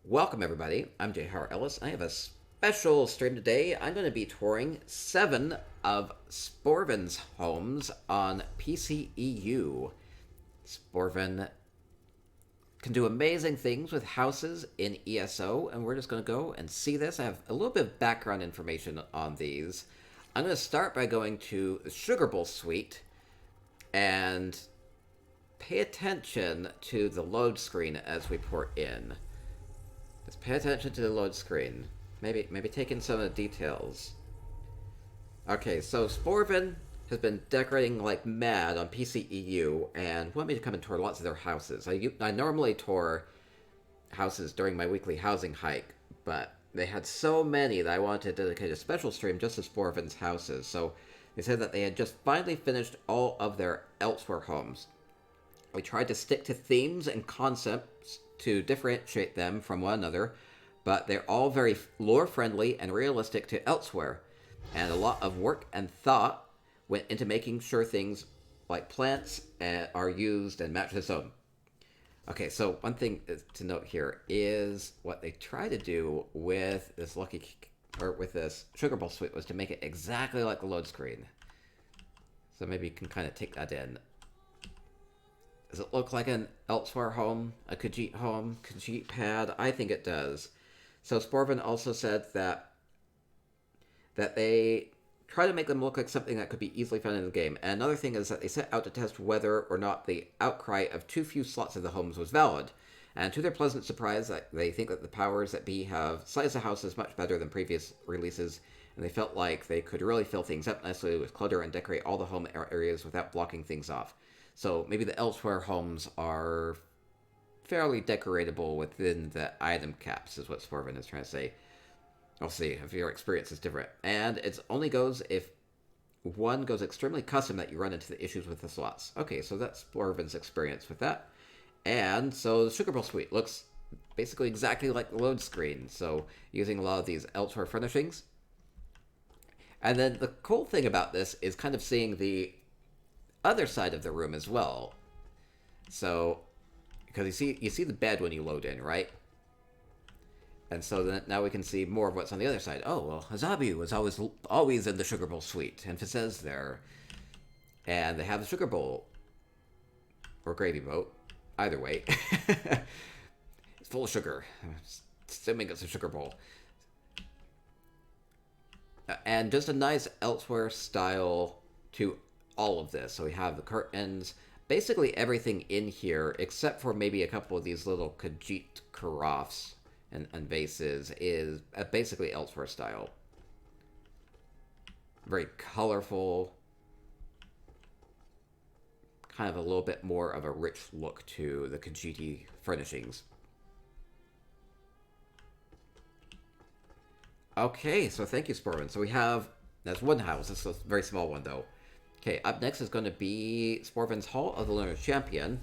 Welcome, everybody. I'm J. Howard Ellis. I have a special stream today. I'm going to be touring 7 of Sporvan's homes on PCEU. Sporvan can do amazing things with houses in ESO, and we're just going to go and see this. I have a little bit of background information on these. I'm going to start by going to the Sugar Bowl suite and pay attention to the load screen as we port in. Just pay attention to the load screen. Maybe take in some of the details. Okay, so Sporvan has been decorating like mad on PCEU and want me to come and tour lots of their houses. I normally tour houses during my weekly housing hike, but they had so many that I wanted to dedicate a special stream just to Sporvan's houses. So they said that they had just finally finished all of their Elsweyr homes. We tried to stick to themes and concepts to differentiate them from one another, but they're all very lore-friendly and realistic to Elsweyr, and a lot of work and thought went into making sure things like plants are used and match the zone. Okay, so one thing to note here is what they try to do with this with this Sugar Bowl suite was to make it exactly like the load screen. So maybe you can kind of take that in. Does it look like an Elsweyr home? A Khajiit home? Khajiit pad? I think it does. So Sporvan also said that they try to make them look like something that could be easily found in the game. And another thing is that they set out to test whether or not the outcry of too few slots in the homes was valid. And to their pleasant surprise, they think that the powers that be have sized the houses much better than previous releases, and they felt like they could really fill things up nicely with clutter and decorate all the home areas without blocking things off. So maybe the Elsweyr homes are fairly decoratable within the item caps, is what Sporvan is trying to say. I'll see if your experience is different. And it only goes if one goes extremely custom that you run into the issues with the slots. Okay, so that's Sporvan's experience with that. And so the Sugar Bowl suite looks basically exactly like the load screen, so using a lot of these Elsweyr furnishings. And then the cool thing about this is kind of seeing the other side of the room as well. So, because you see the bed when you load in, right? And so then now we can see more of what's on the other side. Oh, well, Hazabu was always in the Sugar Bowl suite, and Fizz there. And they have the Sugar Bowl, or gravy boat, either way. It's full of sugar. I'm assuming it's a Sugar Bowl. And just a nice Elsweyr style to all of this. So we have the curtains, basically everything in here, except for maybe a couple of these little Khajiit carafes and vases, is basically Elsweyr style. Very colorful, kind of a little bit more of a rich look to the Khajiit furnishings. Okay, so thank you, Sporvan. So we have, that's one house. It's a very small one, though. Okay, up next is going to be Sporvan's Hall of the Lunar Champion.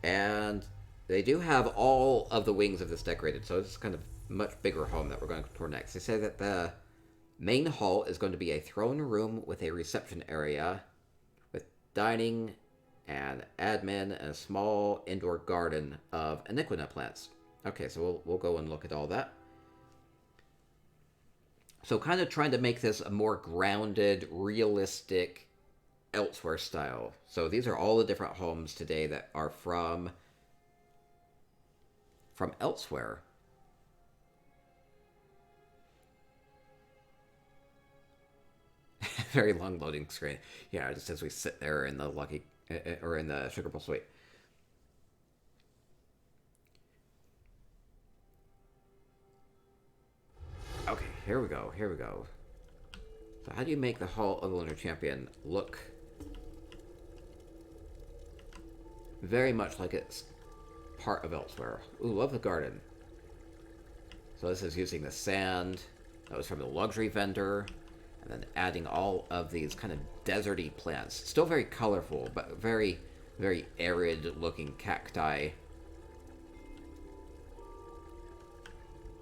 And they do have all of the wings of this decorated, so it's kind of a much bigger home that we're going to tour next. They say that the main hall is going to be a throne room with a reception area with dining and admin and a small indoor garden of iniquina plants. Okay, so we'll go and look at all that. So kind of trying to make this a more grounded, realistic Elsweyr style. So these are all the different homes today that are from Elsweyr. Very long loading screen. Yeah, just as we sit there in the in the Sugar Bowl suite. Okay, here we go. So how do you make the Hall of the Lunar Champion look very much like it's part of Elsweyr? Ooh, love the garden. So this is using the sand that was from the luxury vendor, and then adding all of these kind of deserty plants. Still very colorful, but very, very arid-looking cacti.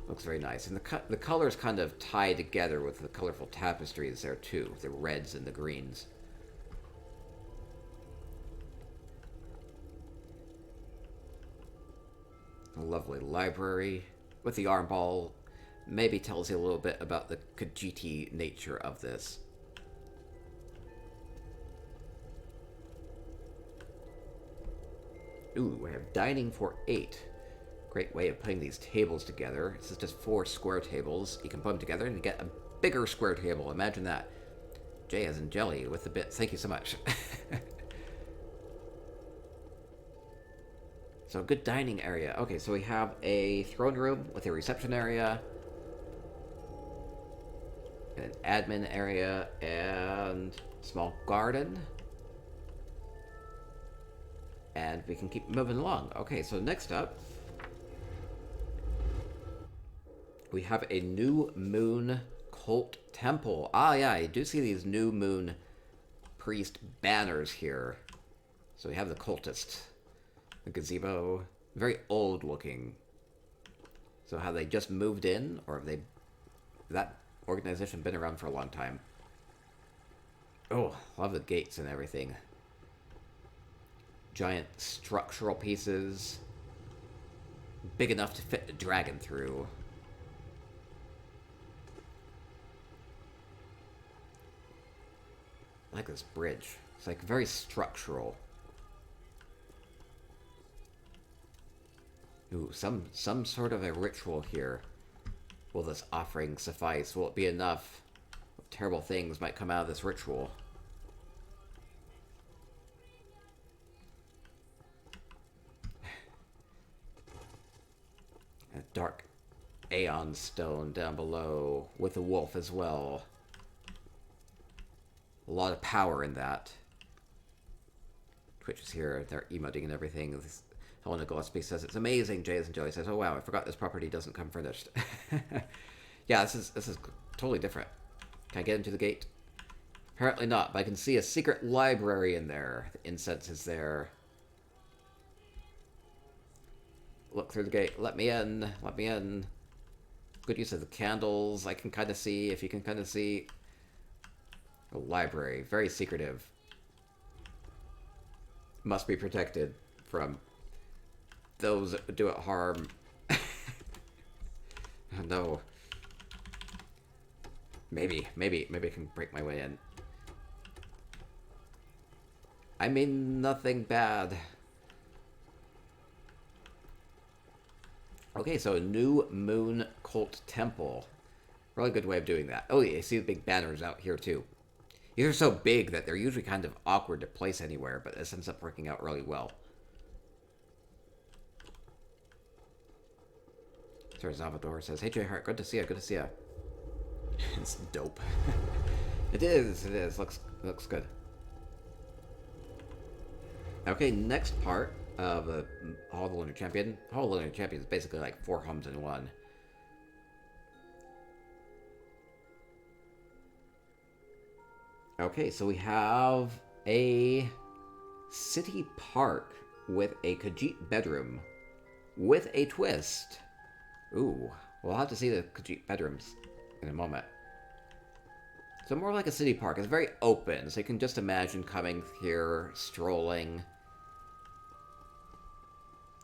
Looks very nice. And the colors kind of tie together with the colorful tapestries there, too. The reds and the greens. lovely library with the arm ball. Maybe tells you a little bit about the Khajiiti nature of this. Ooh, we have dining for 8. Great way of putting these tables together. This is just 4 square tables. You can put them together and you get a bigger square table. Imagine that. J as in jelly with the bit. Thank you so much. So, good dining area. Okay, so we have a throne room with a reception area, and an admin area, and small garden. And we can keep moving along. Okay, so next up, we have a new moon cult temple. Ah, yeah, I do see these new moon priest banners here. So we have the cultist. The gazebo, very old looking. So have they just moved in, or have they, that organization been around for a long time? Oh, love the gates and everything. Giant structural pieces, big enough to fit a dragon through. I like this bridge. It's like very structural. Ooh, some sort of a ritual here. Will this offering suffice? Will it be enough? What terrible things might come out of this ritual? A dark Aeon stone down below with a wolf as well. A lot of power in that. Twitch is here. They're emoting and everything. Helena Gillespie says, it's amazing. Jay and Joey says, oh wow, I forgot this property doesn't come furnished. Yeah, this is totally different. Can I get into the gate? Apparently not, but I can see a secret library in there. The incense is there. Look through the gate. Let me in. Let me in. Good use of the candles. I can kind of see, if you can kind of see. A library. Very secretive. Must be protected from those that do it harm. Oh, no. Maybe I can break my way in. I mean nothing bad. Okay, so a new moon cult temple. Really good way of doing that. Oh yeah, you see the big banners out here too. These are so big that they're usually kind of awkward to place anywhere, but this ends up working out really well. Sir Salvador says, hey J Hart, good to see ya, good to see ya. It's dope. It is. Looks good. Okay, next part of Hall of the Lunar Champion. Hall of the Lunar Champion is basically like 4 homes in one. Okay, so we have a city park with a Khajiit bedroom with a twist. Ooh, we'll have to see the Khajiit bedrooms in a moment. So more like a city park. It's very open, so you can just imagine coming here, strolling,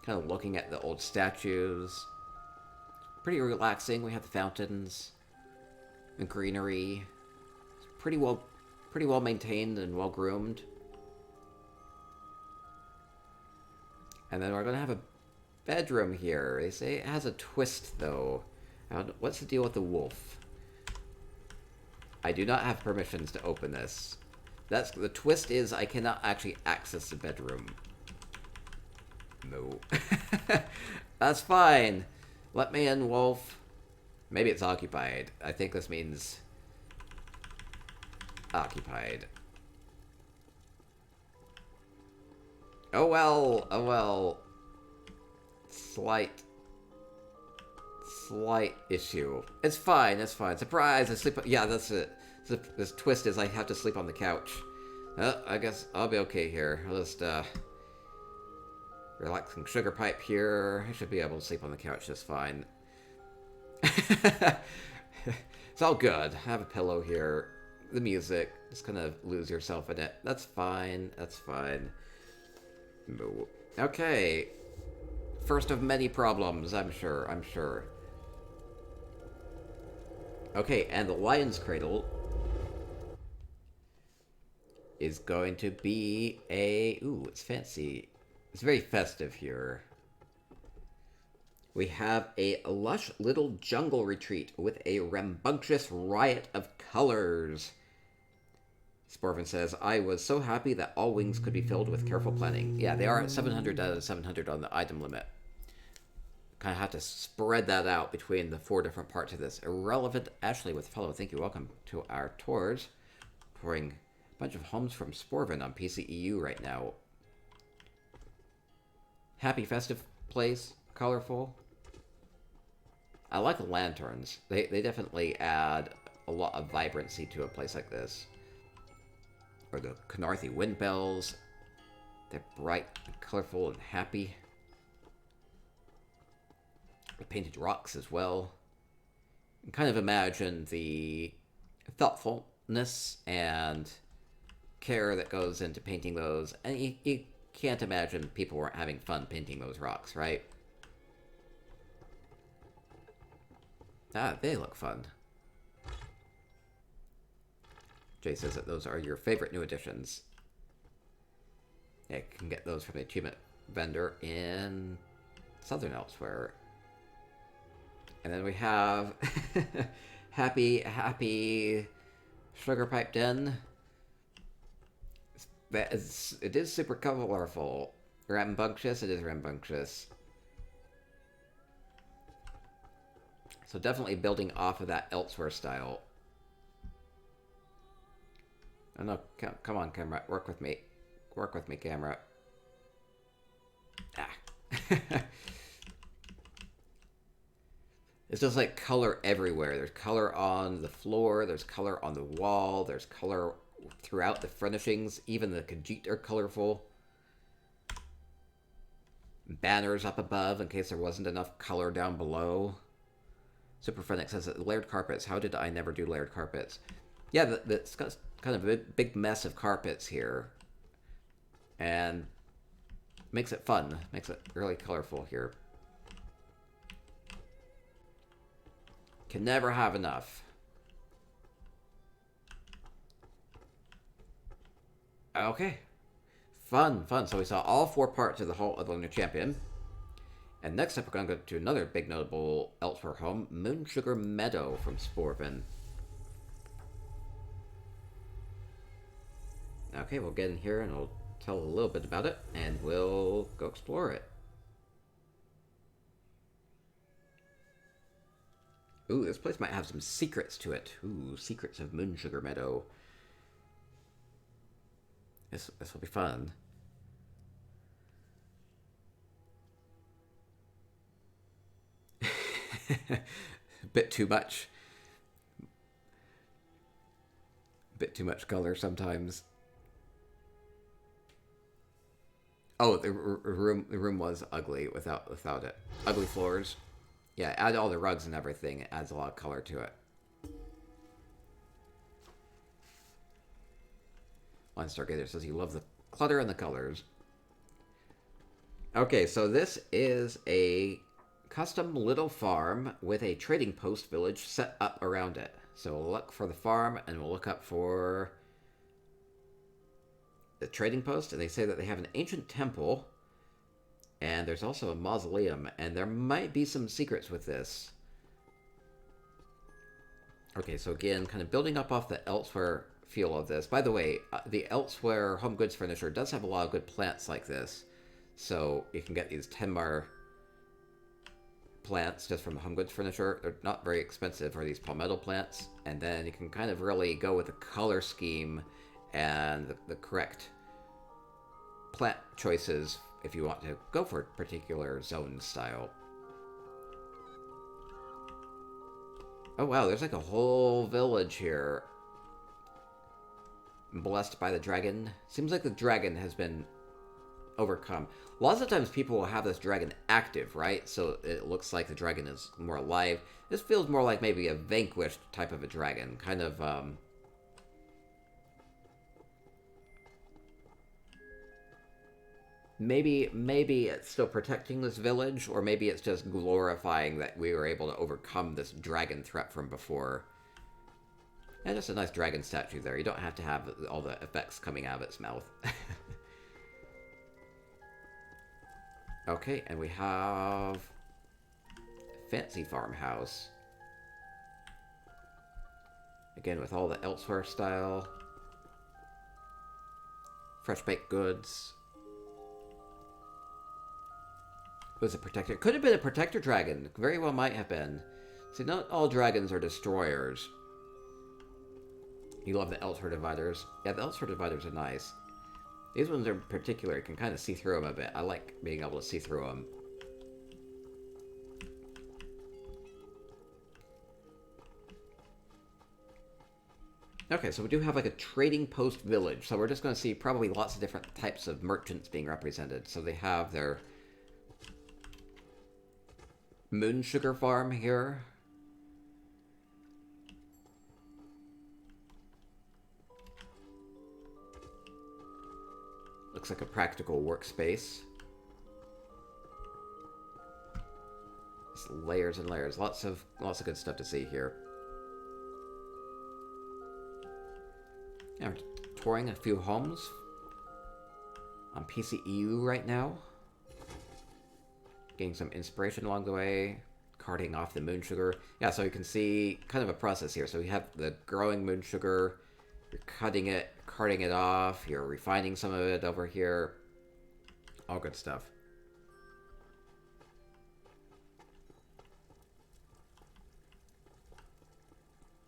kind of looking at the old statues. Pretty relaxing. We have the fountains, the greenery. It's pretty well maintained and well groomed. And then we're gonna have a bedroom here. They say it has a twist though. What's the deal with the wolf? I do not have permissions to open this. That's the twist is I cannot actually access the bedroom. No. That's fine. Let me in, wolf. Maybe it's occupied. I think this means occupied. Oh well, oh well. Slight issue. It's fine, it's fine. Surprise, I sleep. Yeah, that's it. This twist is I have to sleep on the couch. I guess I'll be okay here. I'll just, relaxing sugar pipe here. I should be able to sleep on the couch just fine. It's all good. I have a pillow here. The music. Just kind of lose yourself in it. That's fine. That's fine. Okay. first of many problems, I'm sure, I'm sure. Okay, and the lion's cradle is going to be a... Ooh, it's fancy. It's very festive here. We have a lush little jungle retreat with a rambunctious riot of colors. Sporvan says, I was so happy that all wings could be filled with careful planning. Yeah, they are at 700 out of 700 on the item limit. Kind of have to spread that out between the 4 different parts of this. Irrelevant Ashley with follow. Thank you. Welcome to our tours. Touring a bunch of homes from Sporvan on PCEU right now. Happy festive place. Colorful. I like the lanterns. They definitely add a lot of vibrancy to a place like this. Or the Canarthi wind bells. They're bright and colorful and happy. The painted rocks as well. You can kind of imagine the thoughtfulness and care that goes into painting those. And you can't imagine people weren't having fun painting those rocks, right? Ah, they look fun. Jay says that those are your favorite new additions. Yeah, you can get those from the achievement vendor in Southern Elsweyr. And then we have Happy Sugar Pipe Den. It is super colorful. Rambunctious, it is rambunctious. So definitely building off of that Elsweyr style. Oh no, come on, camera. Work with me. Work with me, camera. Ah. It's just like color everywhere. There's color on the floor, there's color on the wall, there's color throughout the furnishings. Even the Khajiit are colorful. Banners up above in case there wasn't enough color down below. Superphoenix says that layered carpets. How did I never do layered carpets? Yeah, it's got kind of a big mess of carpets here. And makes it fun. Makes it really colorful here. Can never have enough. Okay. Fun. So we saw all 4 parts of the whole of the Lunar Champion. And next up, we're going to go to another big notable Elsweyr home, Moonsugar Meadow from Sporvan. Okay, we'll get in here and we'll tell a little bit about it, and we'll go explore it. Ooh, this place might have some secrets to it. Ooh, secrets of Moonsugar Meadow. This will be fun. A bit too much. A bit too much color sometimes. Oh, the room was ugly without it. Ugly floors. Yeah, add all the rugs and everything. It adds a lot of color to it. One Stargazer says you love the clutter and the colors. Okay, so this is a custom little farm with a trading post village set up around it. So we'll look for the farm and we'll look up for the trading post. And they say that they have an ancient temple. And there's also a mausoleum. And there might be some secrets with this. Okay, so again, kind of building up off the Elsweyr feel of this. By the way, the Elsweyr home goods furniture does have a lot of good plants like this. So you can get these Tenmar plants just from the home goods furniture. They're not very expensive for these palmetto plants. And then you can kind of really go with the color scheme and the correct plant choices if you want to go for a particular zone style. Oh wow, there's like a whole village here. Blessed by the dragon. Seems like the dragon has been overcome. Lots of times people will have this dragon active, right? So it looks like the dragon is more alive. This feels more like maybe a vanquished type of a dragon. Kind of, Maybe it's still protecting this village, or maybe it's just glorifying that we were able to overcome this dragon threat from before. Yeah, just a nice dragon statue there. You don't have to have all the effects coming out of its mouth. Okay, and we have fancy farmhouse. Again, with all the Elsweyr style. Fresh baked goods. Was a protector. Could have been a protector dragon. Very well might have been. See, not all dragons are destroyers. You love the Elsweyr dividers. Yeah, the Elsweyr dividers are nice. These ones in particular, you can kind of see through them a bit. I like being able to see through them. Okay, so we do have like a trading post village. So we're just going to see probably lots of different types of merchants being represented. So they have their moon sugar farm here. Looks like a practical workspace. Just layers and layers. Lots of good stuff to see here. Yeah, we're touring a few homes on PCEU right now. Getting some inspiration along the way. Carting off the moon sugar. Yeah, so you can see kind of a process here. So we have the growing moon sugar. You're cutting it, carting it off. You're refining some of it over here. All good stuff.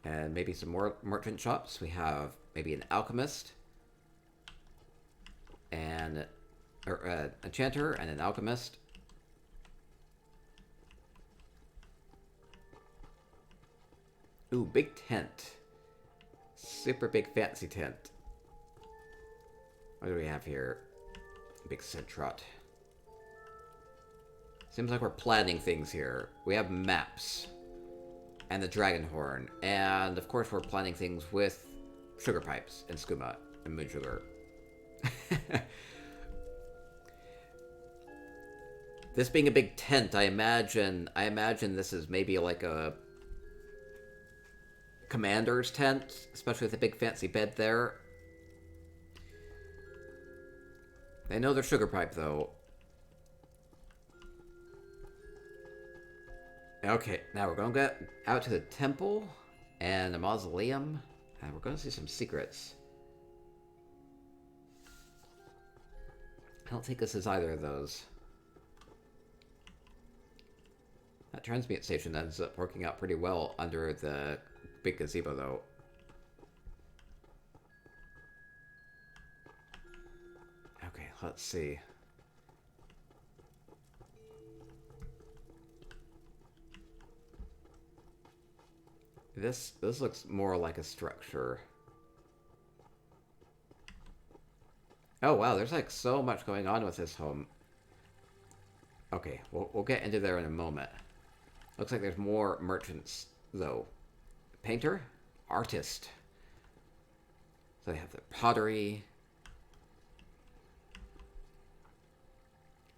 And maybe some more merchant shops. We have maybe an alchemist. And an enchanter and an alchemist. Ooh, big tent. Super big fancy tent. What do we have here? Big centrot. Seems like we're planning things here. We have maps. And the dragon horn. And of course we're planning things with sugar pipes and skooma and moon sugar. This being a big tent, I imagine this is maybe like a commander's tent, especially with a big fancy bed there. They know their sugar pipe, though. Okay, now we're going to get out to the temple and the mausoleum, and we're going to see some secrets. I don't think this is either of those. That transmute station ends up working out pretty well under the big gazebo, though. Okay, let's see. This looks more like a structure. Oh wow, there's like so much going on with this home. Okay, we'll get into there in a moment. Looks like there's more merchants, though. Painter, artist. So they have the pottery.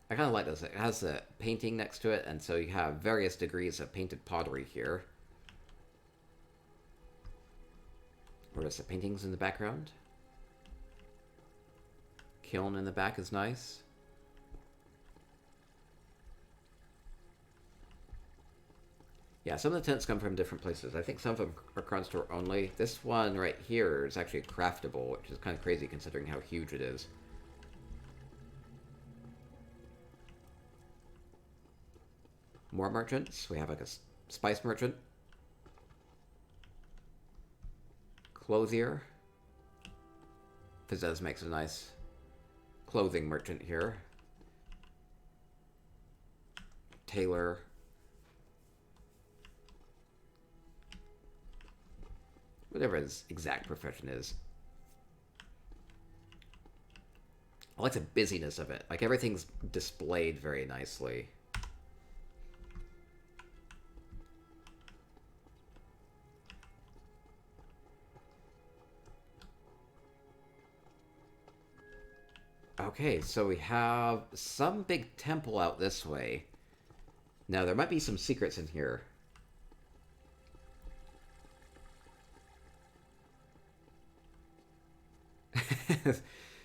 I kind of like this. It has a painting next to it, and so you have various degrees of painted pottery here. Or is the paintings in the background? Kiln in the back is nice. Yeah, some of the tents come from different places. I think some of them are Crown Store only. This one right here is actually craftable, which is kind of crazy considering how huge it is. More merchants. We have like a spice merchant. Clothier. Fizzez makes a nice clothing merchant here. Tailor. Whatever his exact profession is. I like the busyness of it. Like everything's displayed very nicely. Okay, so we have some big temple out this way. Now, there might be some secrets in here.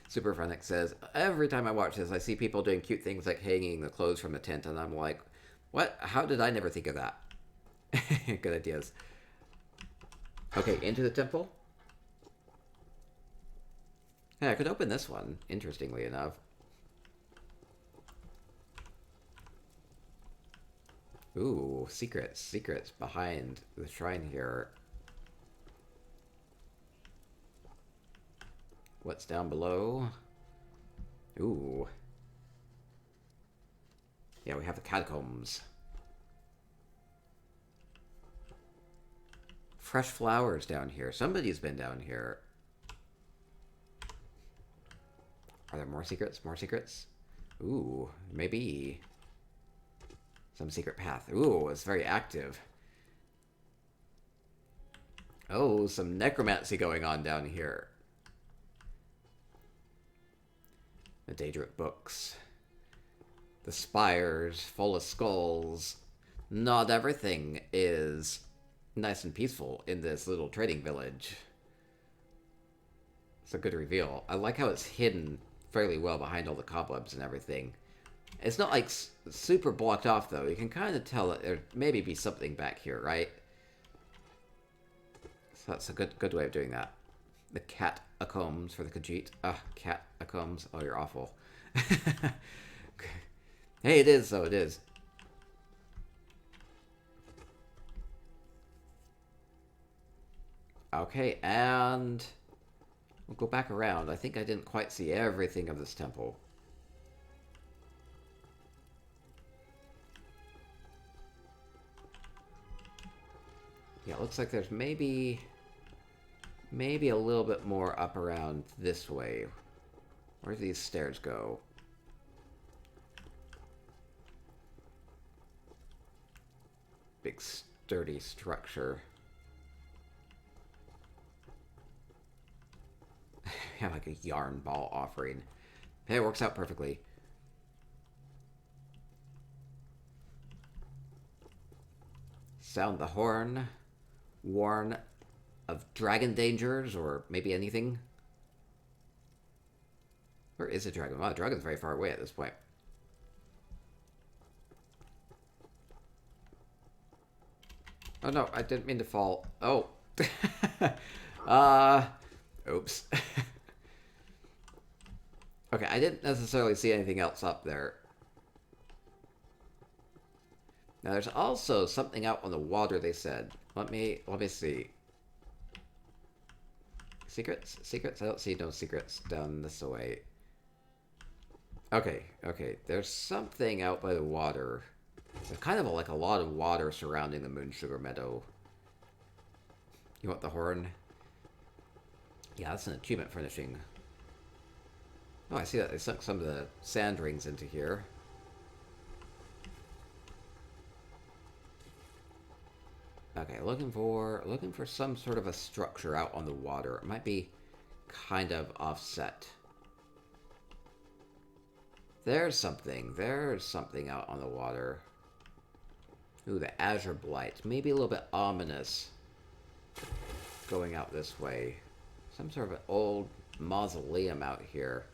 Superphonic says, every time I watch this, I see people doing cute things like hanging the clothes from the tent, and I'm like, what? How did I never think of that? Good ideas. Okay, into the temple. Yeah, I could open this one, interestingly enough. Ooh, secrets behind the shrine here. What's down below? Ooh. Yeah, we have the catacombs. Fresh flowers down here. Somebody's been down here. Are there more secrets? More secrets? Ooh, maybe. Some secret path. Ooh, it's very active. Oh, some necromancy going on down here. The Daedric books. The spires full of skulls. Not everything is nice and peaceful in this little trading village. It's a good reveal. I like how it's hidden fairly well behind all the cobwebs and everything. It's not like super blocked off though. You can kind of tell that there maybe be something back here, right? So that's a good way of doing that. The cat acombs for the Khajiit. Cat acombs. Oh, you're awful. Hey, it is though. It is. Okay, and we'll go back around. I think I didn't quite see everything of this temple. Yeah, it looks like there's maybe a little bit more up around this way. Where do these stairs go? Big sturdy structure. Yeah, like a yarn ball offering. Hey, it works out perfectly. Sound the horn. Warn of dragon dangers, or maybe anything. Where is a dragon? Wow, the dragon's very far away at this point. Oh no, I didn't mean to fall. Oh. Oops. Okay, I didn't necessarily see anything else up there. Now there's also something out on the water, they said. Let me see. Secrets? Secrets? I don't see no secrets down this way. Okay. There's something out by the water. There's kind of like a lot of water surrounding the Moon Sugar Meadow. You want the horn? Yeah, that's an achievement furnishing. Oh, I see that they sunk some of the sand rings into here. Okay, looking for some sort of a structure out on the water. It might be kind of offset. There's something out on the water. Ooh, the Azure Blight. Maybe a little bit ominous. Going out this way. Some sort of an old mausoleum out here.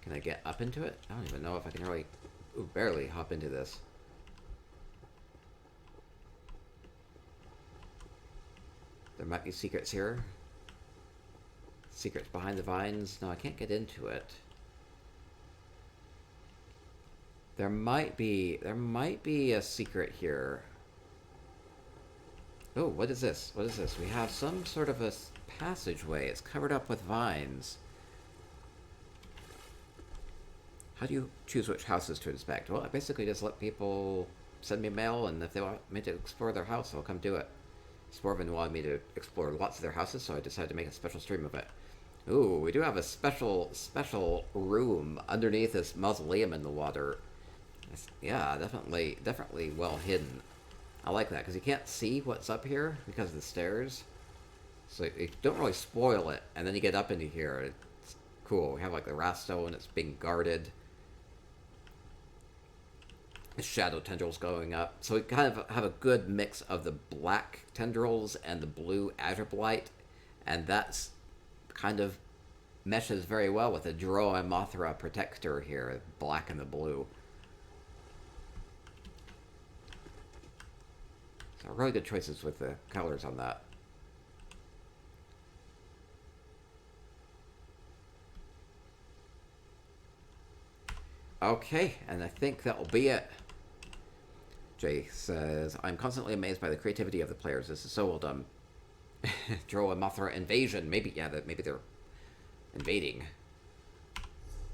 Can I get up into it? I don't even know if I can really... Ooh, barely hop into this. There might be secrets here. Secrets behind the vines. No, I can't get into it. There might be a secret here. Oh, what is this? What is this? We have some sort of a passageway. It's covered up with vines. How do you choose which houses to inspect? Well, I basically just let people send me mail, and if they want me to explore their house, I'll come do it. Sporvan wanted me to explore lots of their houses, so I decided to make a special stream of it. Ooh, we do have a special room underneath this mausoleum in the water. Yeah, definitely well hidden. I like that, because you can't see what's up here because of the stairs. So you don't really spoil it, and then you get up into here. Cool. We have like the Rasto and it's being guarded. The shadow tendrils going up. So we kind of have a good mix of the black tendrils and the blue azure blight. And that's kind of meshes very well with the Droa Mothra protector here, black and the blue. So really good choices with the colors on that. Okay, and I think that will be it. Jay says, I'm constantly amazed by the creativity of the players. This is so well done. Droa Mothra invasion. Maybe, yeah, maybe they're invading.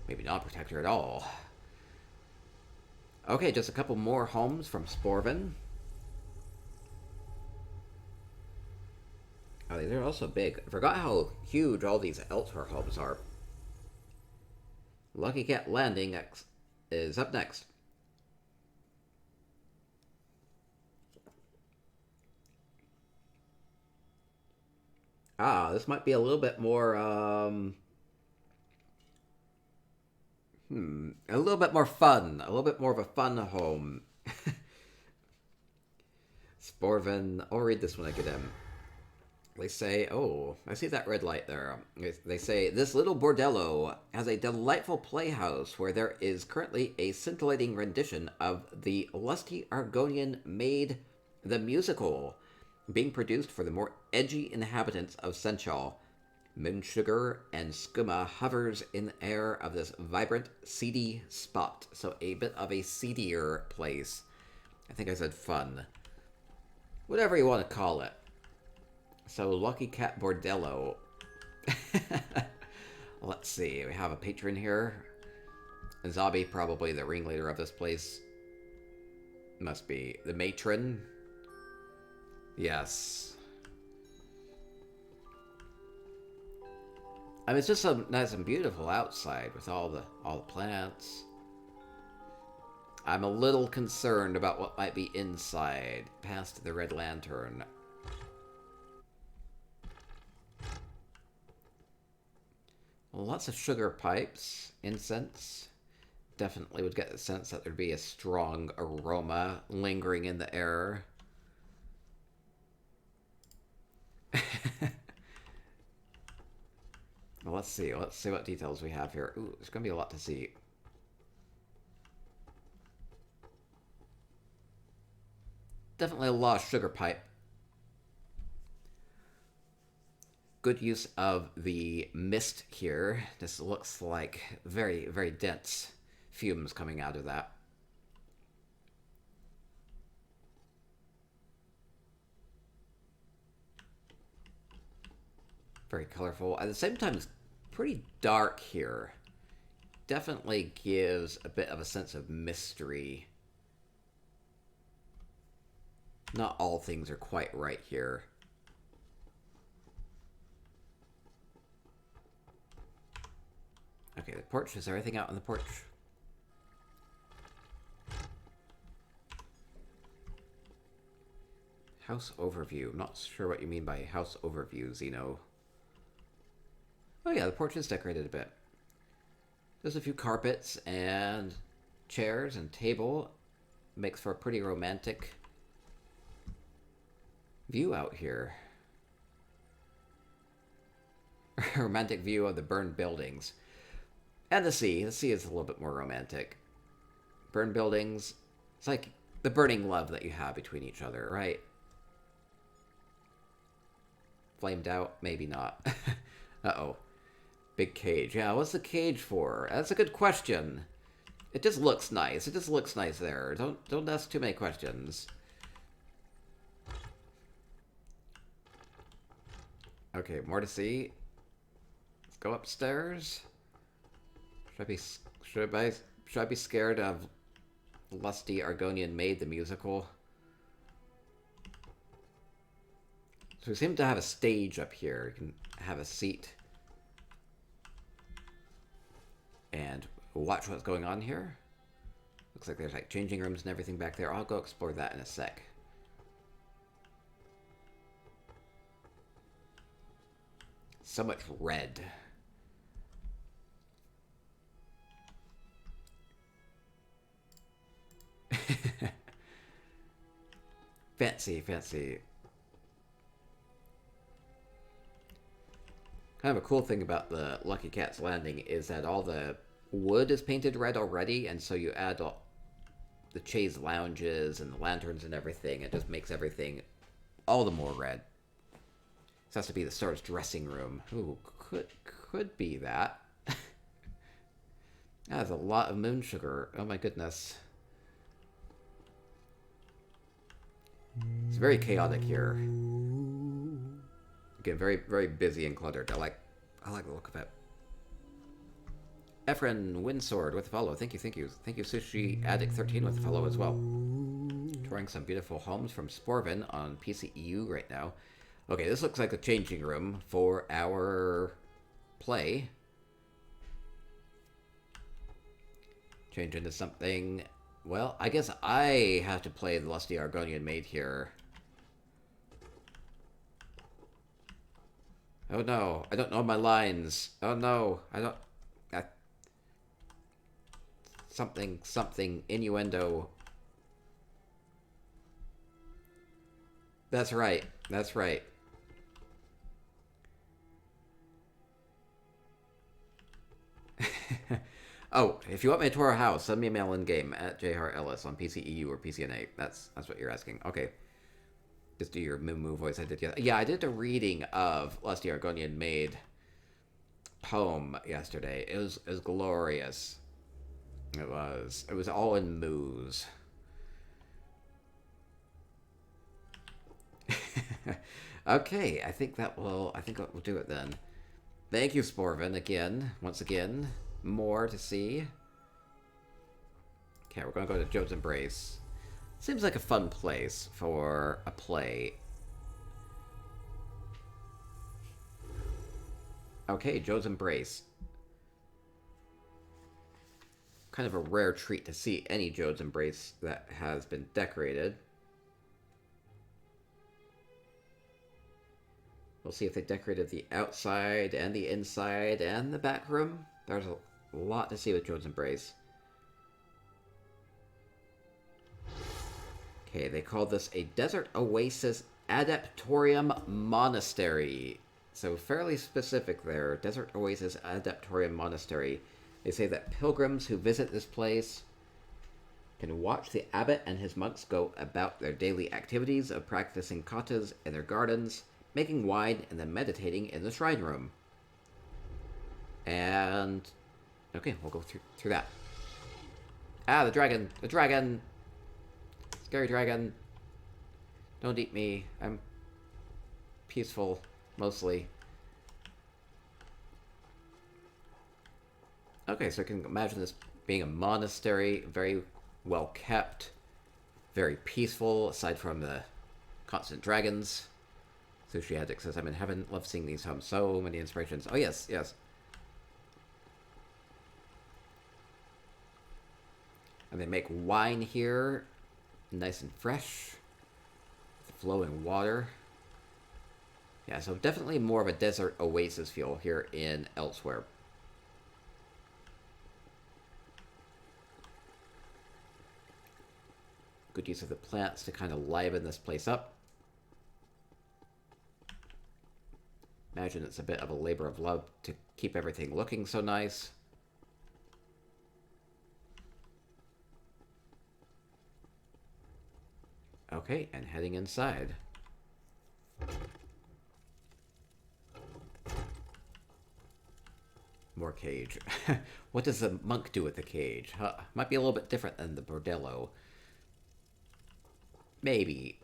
Maybe not protector at all. Okay, just a couple more homes from Sporvan. Oh, they're also big. I forgot how huge all these Elsweyr homes are. Lucky Cat Landing is up next. Ah, this might be a little bit more, a little bit more fun. A little bit more of a fun home. Sporvan, I'll read this when I get in. They say, oh, I see that red light there. They say, this little bordello has a delightful playhouse where there is currently a scintillating rendition of the lusty Argonian Maid the Musical being produced for the more edgy inhabitants of Senchal. Moon sugar and skooma hovers in the air of this vibrant, seedy spot. So a bit of a seedier place. I think I said fun. Whatever you want to call it. So, Lucky Cat Bordello. Let's see. We have a patron here. Zabi, probably the ringleader of this place. Must be the matron. Yes. I mean, it's just so nice and beautiful outside with all the plants. I'm a little concerned about what might be inside, past the red lantern. Well, lots of sugar pipes, incense. Definitely would get the sense that there'd be a strong aroma lingering in the air. Well, let's see what details we have here. Ooh, there's gonna be a lot to see. Definitely a lot of sugar pipe. Good use of the mist here. This looks like very, very dense fumes coming out of that. Very colorful. At the same time, it's pretty dark here. Definitely gives a bit of a sense of mystery. Not all things are quite right here. Okay, the porch. Is there anything out on the porch? House overview. I'm not sure what you mean by house overview, Zeno. Oh yeah, the porch is decorated a bit. There's a few carpets and chairs and table. Makes for a pretty romantic view out here. Romantic view of the burned buildings. And the sea. The sea is a little bit more romantic. Burned buildings. It's like the burning love that you have between each other, right? Flamed out? Maybe not. Uh-oh. Big cage. Yeah, what's the cage for? That's a good question. It just looks nice. It just looks nice there. Don't ask too many questions. Okay, more to see. Let's go upstairs. Should I be scared of lusty Argonian Maid the Musical? So we seem to have a stage up here. You can have a seat and watch what's going on here. Looks like there's like changing rooms and everything back there. I'll go explore that in a sec. So much red. Fancy, fancy. Kind of a cool thing about the Lucky Cat's Landing is that all the wood is painted red already, and so you add all the chaise lounges and the lanterns and everything. It just makes everything all the more red. This has to be the star's dressing room. Ooh, could be that. That's a lot of moon sugar. Oh my goodness. It's very chaotic here. Again, very, very busy and cluttered. I like the look of it. Efren Windsword with a follow. Thank you, thank you. Thank you, Sushi Addict 13 with a follow as well. Touring some beautiful homes from Sporvan on PCEU right now. Okay, this looks like the changing room for our play. Change into something. Well, I guess I have to play the Lusty Argonian Maid here. Oh no, I don't know my lines. Oh no, I don't... something, innuendo. That's right, that's right. Oh, if you want me to tour a house, send me a mail in-game at jhartellis on PCEU or PCNA. That's what you're asking. Okay. Just do your moo voice I did yesterday. Yeah, I did a reading of Lusty Argonian Maid poem yesterday. It was glorious. It was all in moos. Okay, I think that will do it then. Thank you, Sporvan, again. Once again. More to see. Okay, we're gonna go to Jode's Embrace. Seems like a fun place for a play. Okay, Jode's Embrace. Kind of a rare treat to see any Jode's Embrace that has been decorated. We'll see if they decorated the outside and the inside and the back room. There's a lot to see with Jode's Embrace. Okay, they call this a Desert Oasis Adaptorium Monastery. So fairly specific there. Desert Oasis Adaptorium Monastery. They say that pilgrims who visit this place can watch the abbot and his monks go about their daily activities of practicing katas in their gardens, making wine, and then meditating in the shrine room. And... okay, we'll go through that. Ah, the dragon! The dragon! Scary dragon. Don't eat me. I'm peaceful, mostly. Okay, so I can imagine this being a monastery, very well kept, very peaceful, aside from the constant dragons. Sushi Addict says, I'm in heaven, love seeing these homes. So many inspirations. Oh, yes, yes. And they make wine here, nice and fresh, with flowing water. Yeah, so definitely more of a desert oasis feel here in Elsweyr. Good use of the plants to kind of liven this place up. Imagine it's a bit of a labor of love to keep everything looking so nice. Okay, and heading inside. More cage. What does the monk do with the cage? Might be a little bit different than the Bordello. Maybe.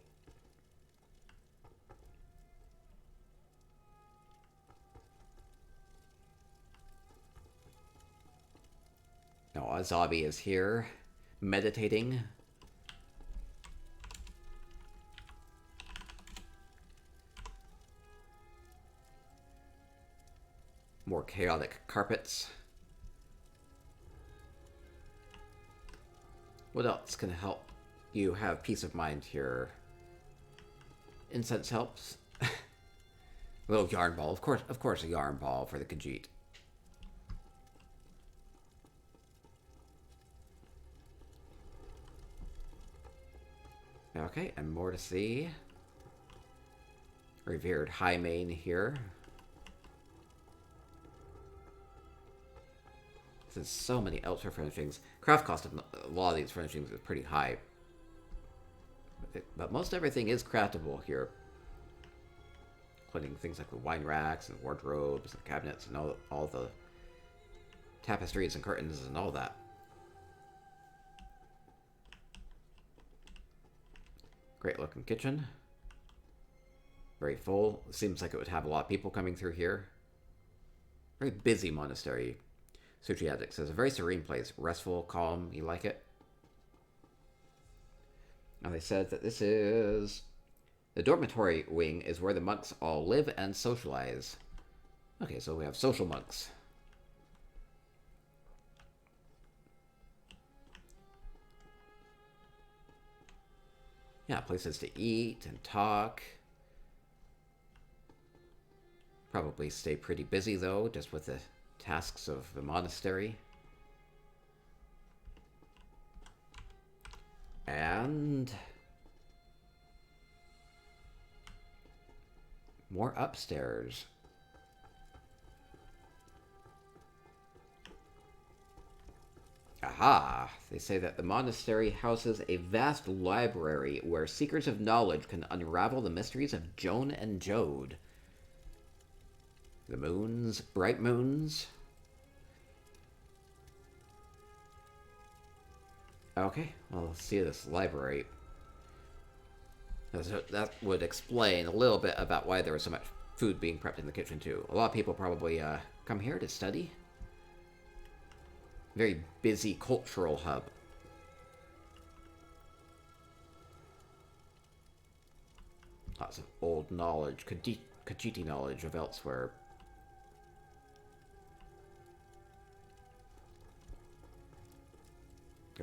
No, Azabi is here, meditating. More chaotic carpets. What else can help you have peace of mind here? Incense helps. A little yarn ball, of course, a yarn ball for the Khajiit. Okay, and more to see. Revered High Main here. There's so many Elsweyr furnishings. Craft cost of a lot of these furnishings is pretty high. But most everything is craftable here. Including things like the wine racks and wardrobes and cabinets and all the tapestries and curtains and all that. Great looking kitchen. Very full. Seems like it would have a lot of people coming through here. Very busy monastery. Sushi Addict says, a very serene place. Restful, calm. You like it? Now they said that this is... The dormitory wing is where the monks all live and socialize. Okay, so we have social monks. Yeah, places to eat and talk. Probably stay pretty busy, though, just with the tasks of the monastery. And... more upstairs. Aha! They say that the monastery houses a vast library where seekers of knowledge can unravel the mysteries of Joan and Jode. The moons, bright moons. Okay, well, let's see this library. That would explain a little bit about why there was so much food being prepped in the kitchen, too. A lot of people probably come here to study. Very busy cultural hub. Lots of old knowledge, Khajiiti knowledge of Elsweyr.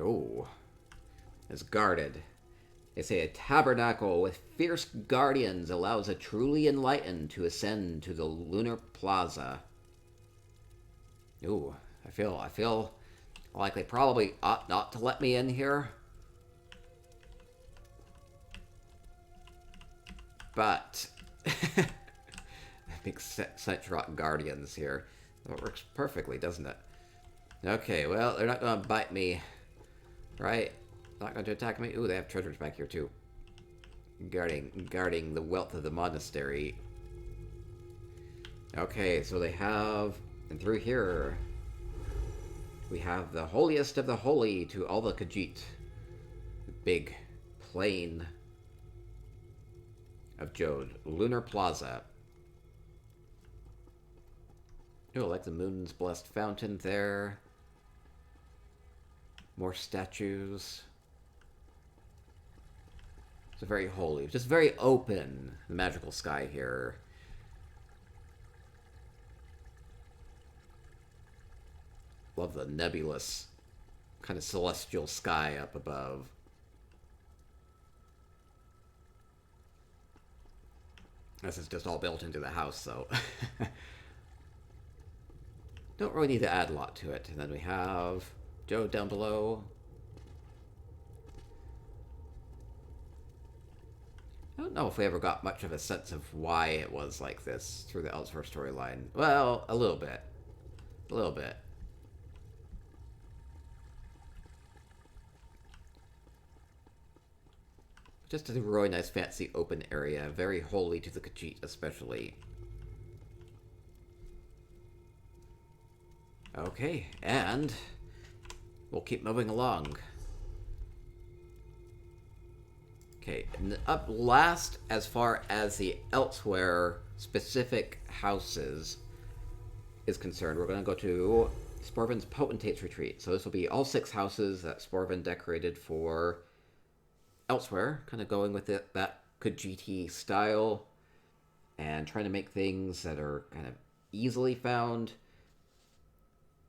Oh, it's guarded. They say a tabernacle with fierce guardians allows a truly enlightened to ascend to the Lunar Plaza. Ooh, I feel like they probably ought not to let me in here. But big Sentrot guardians here. That works perfectly, doesn't it? Okay, well, they're not gonna bite me, right? Not going to attack me. Ooh, they have treasures back here too. Guarding the wealth of the monastery. Okay, so they have, and through here, we have the holiest of the holy to all the Khajiit. The big plain of Jode. Lunar Plaza. Ooh, I like the moon's blessed fountain there. More statues. It's very holy, just very open, the magical sky here. Love the nebulous, kind of celestial sky up above. This is just all built into the house, so... Don't really need to add a lot to it. And then we have Jode down below. I don't know if we ever got much of a sense of why it was like this through the Elsweyr storyline. Well, a little bit. A little bit. Just a really nice, fancy, open area. Very holy to the Khajiit, especially. Okay, and we'll keep moving along. Okay, and up last, as far as the Elsweyr specific houses is concerned, we're going to go to Sporvan's Potentate's Retreat. So this will be all 6 houses that Sporvan decorated for Elsweyr, kind of going with that Khajiiti style and trying to make things that are kind of easily found,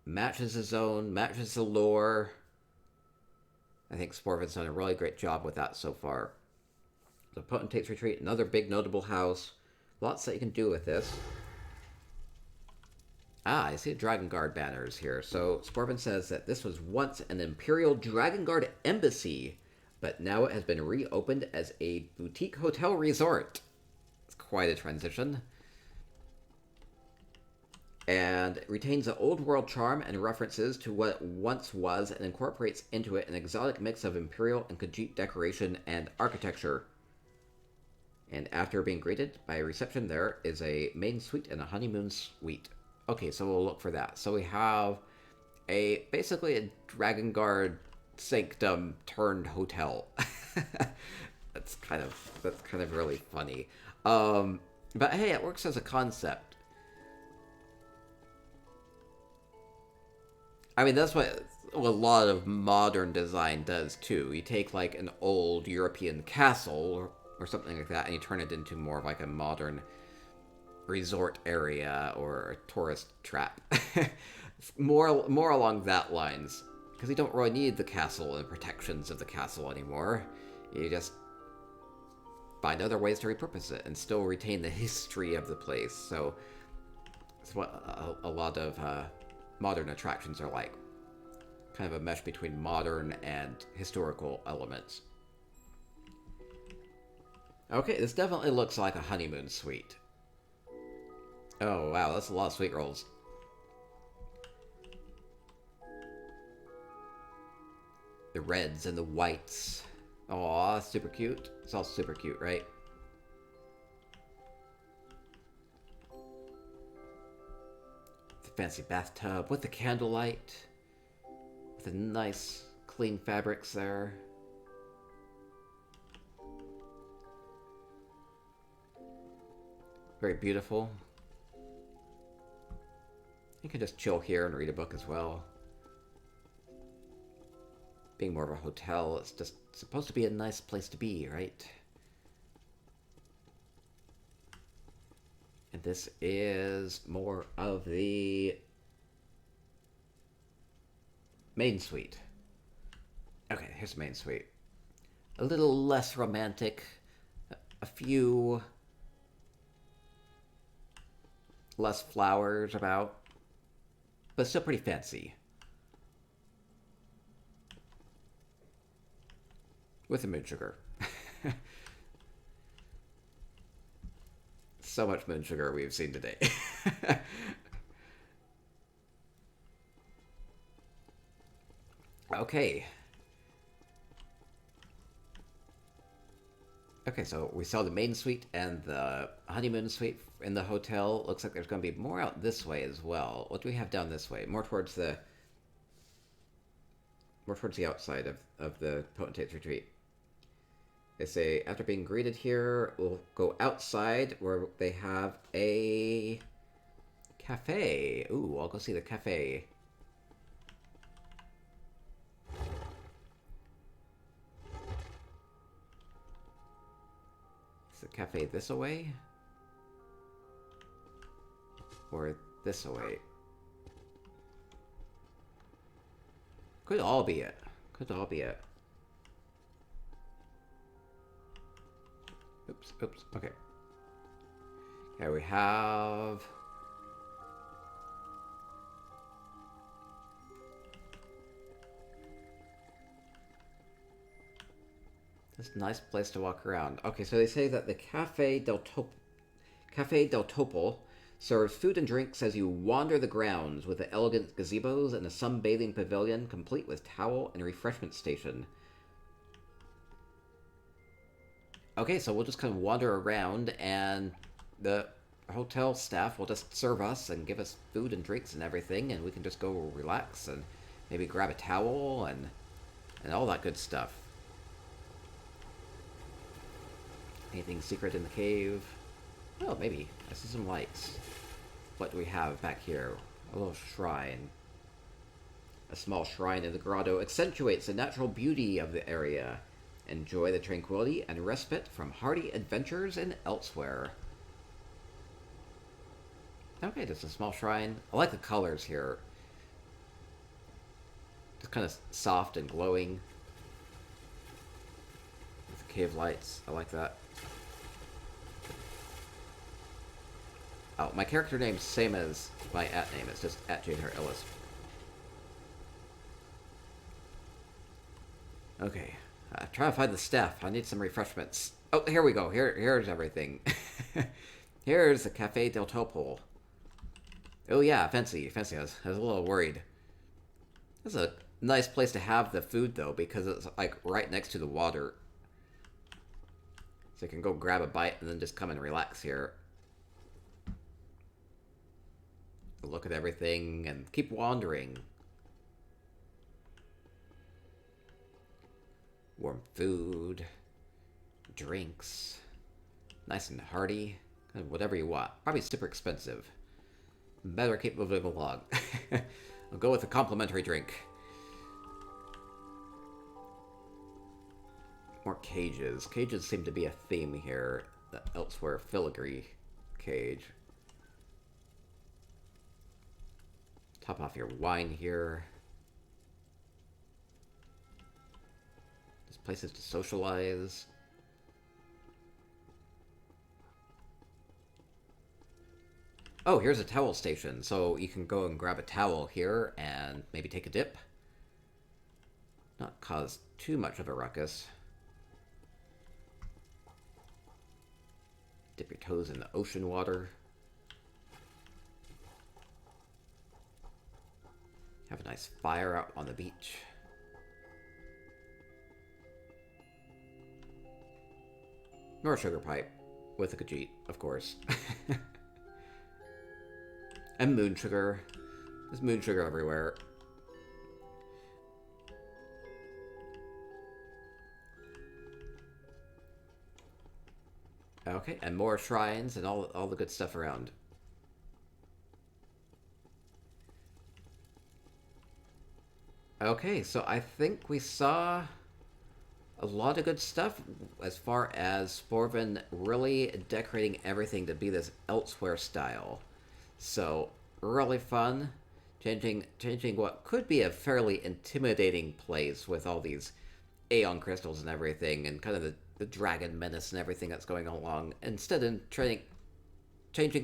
matches the zone, matches the lore. I think Sporvan's done a really great job with that so far. The Potentate's Retreat, another big notable house. Lots that you can do with this. Ah, I see the Dragon Guard banners here. So Sporvan says that this was once an Imperial Dragon Guard embassy, but now it has been reopened as a boutique hotel resort. It's quite a transition. And it retains the old world charm and references to what it once was and incorporates into it an exotic mix of imperial and Khajiit decoration and architecture. And after being greeted by a reception, there is a main suite and a honeymoon suite. Okay, so we'll look for that. So we have basically a Dragon Guard sanctum turned hotel. That's kind of really funny. But hey, it works as a concept. I mean, that's what a lot of modern design does too. You take like an old European castle or something like that, and you turn it into more of like a modern resort area or a tourist trap. more along that lines, because you don't really need the castle and protections of the castle anymore. You just find other ways to repurpose it and still retain the history of the place. So it's what a lot of modern attractions are like. Kind of a mesh between modern and historical elements. Okay, this definitely looks like a honeymoon suite. Oh wow, that's a lot of sweet rolls. The reds and the whites. Aw, super cute. It's all super cute, right? The fancy bathtub with the candlelight. With the nice, clean fabrics there. Very beautiful. You can just chill here and read a book as well. Being more of a hotel, it's just supposed to be a nice place to be, right? And this is more of the main suite. Okay, here's the main suite. A little less romantic. A few less flowers about, but still pretty fancy. With the moon sugar. So much moon sugar we've seen today. Okay. Okay, so we saw the main suite and the honeymoon suite in the hotel. Looks like there's going to be more out this way as well. What do we have down this way? More towards the outside of the Potentate's retreat. They say, after being greeted here, we'll go outside where they have a cafe. Ooh, I'll go see the cafe. Is the cafe this away? Or this away? Could all be it. Could all be it. Oops, okay. Okay, we have... this nice place to walk around. Okay, so they say that the Cafe del Topo serves food and drinks as you wander the grounds with the elegant gazebos and a sunbathing pavilion complete with towel and refreshment station. Okay, so we'll just kind of wander around, and the hotel staff will just serve us and give us food and drinks and everything, and we can just go relax and maybe grab a towel and all that good stuff. Anything secret in the cave? Oh, maybe. I see some lights. What do we have back here? A little shrine. A small shrine in the grotto accentuates the natural beauty of the area. Enjoy the tranquility and respite from hardy adventures in Elsweyr. Okay, just a small shrine. I like the colors here. Just kind of soft and glowing. With the cave lights. I like that. Oh, my character name's same as my @ name. It's just @JadeHarEllis. Okay. Trying to find the staff. I need some refreshments. Oh, here we go. Here's everything. Here's the Cafe del Topo. Oh yeah, fancy. I was a little worried. This is a nice place to have the food though, because it's like right next to the water. So you can go grab a bite and then just come and relax here. Look at everything and keep wandering. Warm food, drinks, nice and hearty, kind of whatever you want. Probably super expensive. Better keep moving along. I'll go with a complimentary drink. More cages. Cages seem to be a theme here. The Elsweyr filigree cage. Top off your wine here. There's places to socialize. Oh, here's a towel station, so you can go and grab a towel here and maybe take a dip. Not cause too much of a ruckus. Dip your toes in the ocean water. Have a nice fire out on the beach. Nor a sugar pipe. With a Khajiit, of course. And moon sugar. There's moon sugar everywhere. Okay, and more shrines and all the good stuff around. Okay, so I think we saw a lot of good stuff as far as Sporvan really decorating everything to be this Elsweyr style. So, really fun. Changing what could be a fairly intimidating place with all these Aeon crystals and everything, and kind of the dragon menace and everything that's going along. Instead of changing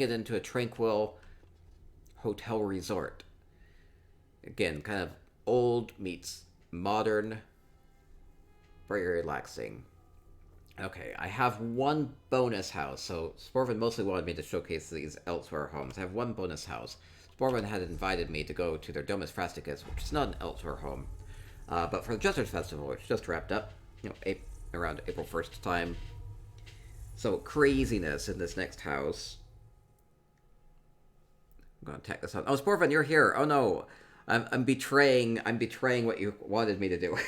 it into a tranquil hotel resort. Again, kind of old meets modern. Very relaxing. Okay, I have one bonus house. So Sporvan mostly wanted me to showcase these Elsweyr homes. I have one bonus house. Sporvan had invited me to go to their Domus Phrasticus, which is not an Elsweyr home. But for the Jester's Festival, which just wrapped up, around April 1st time. So craziness in this next house. I'm gonna tack this on. Oh, Sporvan, you're here. Oh no, I'm betraying what you wanted me to do.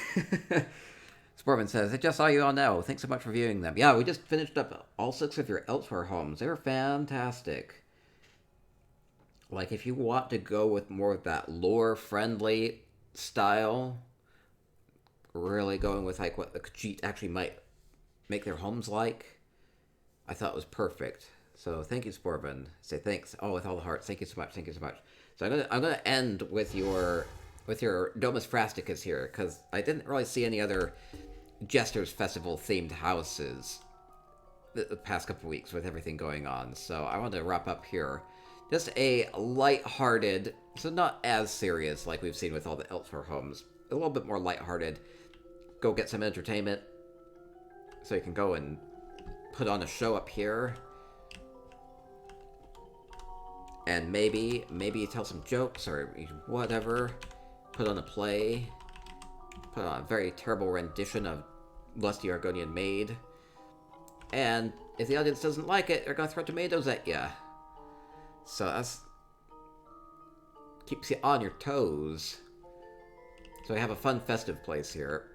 Sporvan says, I just saw you on now. Thanks so much for viewing them. Yeah, we just finished up all 6 of your Elsweyr homes. They were fantastic. Like, if you want to go with more of that lore-friendly style, really going with, like, what the Khajiit actually might make their homes like, I thought it was perfect. So, thank you, Sporvan. Say thanks. Oh, with all the hearts. Thank you so much. Thank you so much. So, I'm gonna end with your Domus Phrasticus here, because I didn't really see any other Jester's Festival themed houses the past couple weeks with everything going on. So I want to wrap up here. Just a light-hearted, so not as serious like we've seen with all the Elsweyr homes. A little bit more light-hearted. Go get some entertainment. So you can go and put on a show up here. And maybe tell some jokes or whatever. Put on a play. Put on a very terrible rendition of Lusty Argonian Maid. And if the audience doesn't like it, they're gonna throw tomatoes at you. So that's keeps you on your toes. So we have a fun festive place here.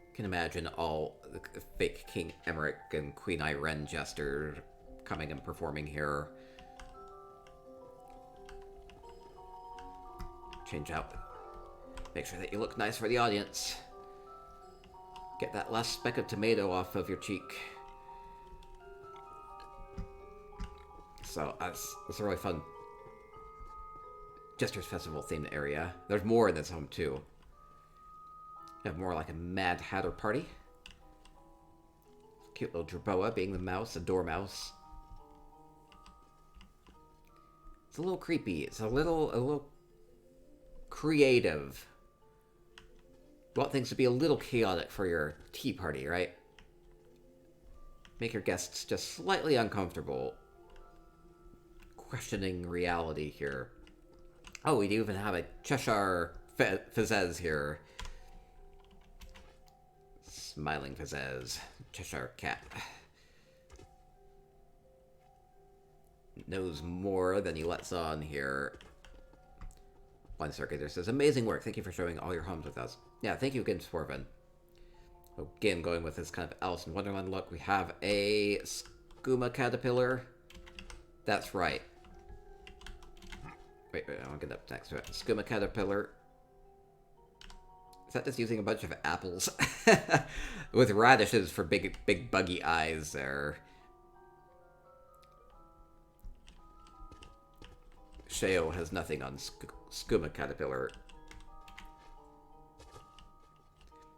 You can imagine all the fake King Emmerich and Queen Irene Jester coming and performing here. Change out. Make sure that you look nice for the audience. Get that last speck of tomato off of your cheek. So that's a really fun Jester's Festival themed area. There's more in this home too. You have more like a Mad Hatter party. Cute little Jerboa being the mouse, a dormouse. It's a little creepy. It's a little creative. You want things to be a little chaotic for your tea party, right? Make your guests just slightly uncomfortable. Questioning reality here. Oh, we do even have a Cheshire Fizzez here. Smiling Fizzez. Cheshire cat. Knows more than he lets on here. One circuiter says, amazing work. Thank you for showing all your homes with us. Yeah, thank you again, Sporvan. Again, going with this kind of Alice in Wonderland look, we have a skooma caterpillar. That's right. Wait, I'll get up next to it. Skooma caterpillar. Is that just using a bunch of apples? With radishes for big buggy eyes there. Sheo has nothing on skooma caterpillar.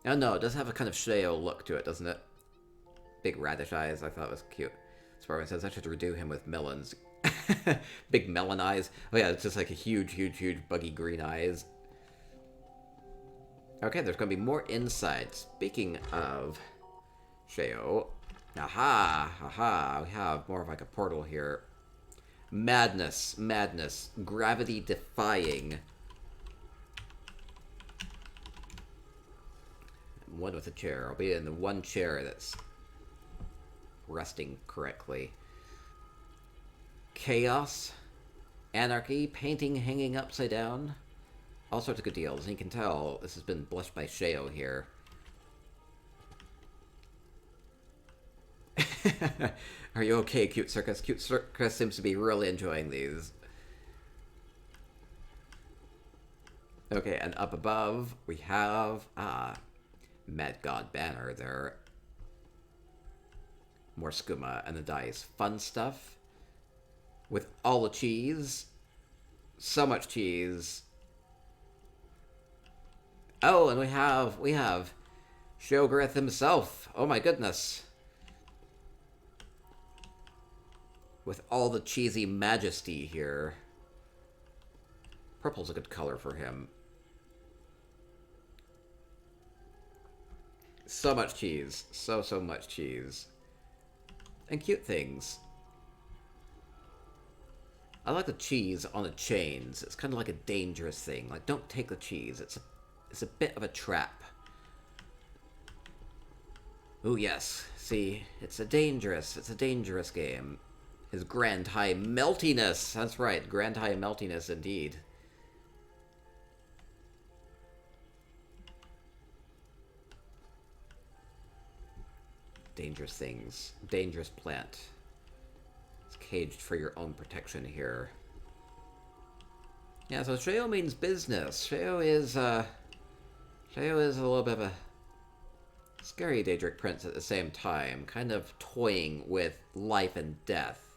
Oh no, it does have a kind of Sheo look to it, doesn't it? Big radish eyes, I thought it was cute. Sporvan says I should redo him with melons. Big melon eyes. Oh yeah, it's just like a huge buggy green eyes. Okay, there's going to be more inside. Speaking of Sheo. Aha, we have more of like a portal here. Madness, gravity defying. One with a chair. I'll be in the one chair that's resting correctly. Chaos, anarchy, painting hanging upside down. All sorts of good deals. And you can tell this has been blessed by Sheo here. Are you okay, Cute Circus? Cute Circus seems to be really enjoying these. Okay, and up above we have Mad God banner there. More skooma and the dice. Fun stuff. With all the cheese. So much cheese. Oh, and we have Shogoreth himself. Oh my goodness. With all the cheesy majesty here. Purple's a good color for him. So much cheese. So much cheese. And cute things. I like the cheese on the chains. It's kind of like a dangerous thing. Like, don't take the cheese. It's a bit of a trap. Ooh, yes. See, it's a dangerous game. His Grand High Meltiness. That's right, Grand High Meltiness indeed. Dangerous things. Dangerous plant. It's caged for your own protection here. Yeah, so Sheo means business. Sheo is a little bit of a scary Daedric prince at the same time, kind of toying with life and death.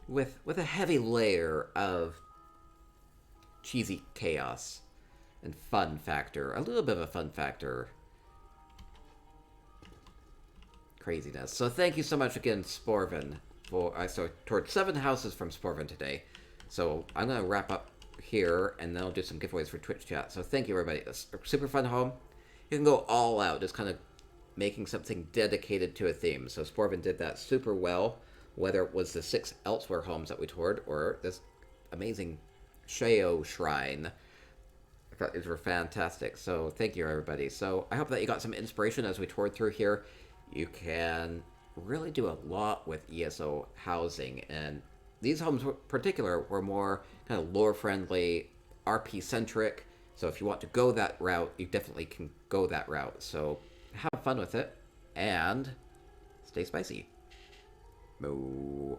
With a heavy layer of cheesy chaos and fun factor. A little bit of a fun factor. Craziness. So thank you so much again, Sporvan. So towards 7 houses from Sporvan today. So I'm going to wrap up here, and then I'll do some giveaways for Twitch chat. So thank you, everybody. It's a super fun home. You can go all out, just kind of making something dedicated to a theme. So Sporvan did that super well, whether it was the 6 Elsweyr homes that we toured, or this amazing Sheo shrine. I thought these were fantastic. So thank you, everybody. So I hope that you got some inspiration as we toured through here. You can really do a lot with ESO housing, and these homes in particular were more kind of lore-friendly, RP-centric, so if you want to go that route, you definitely can go that route. So have fun with it, and stay spicy. Moo.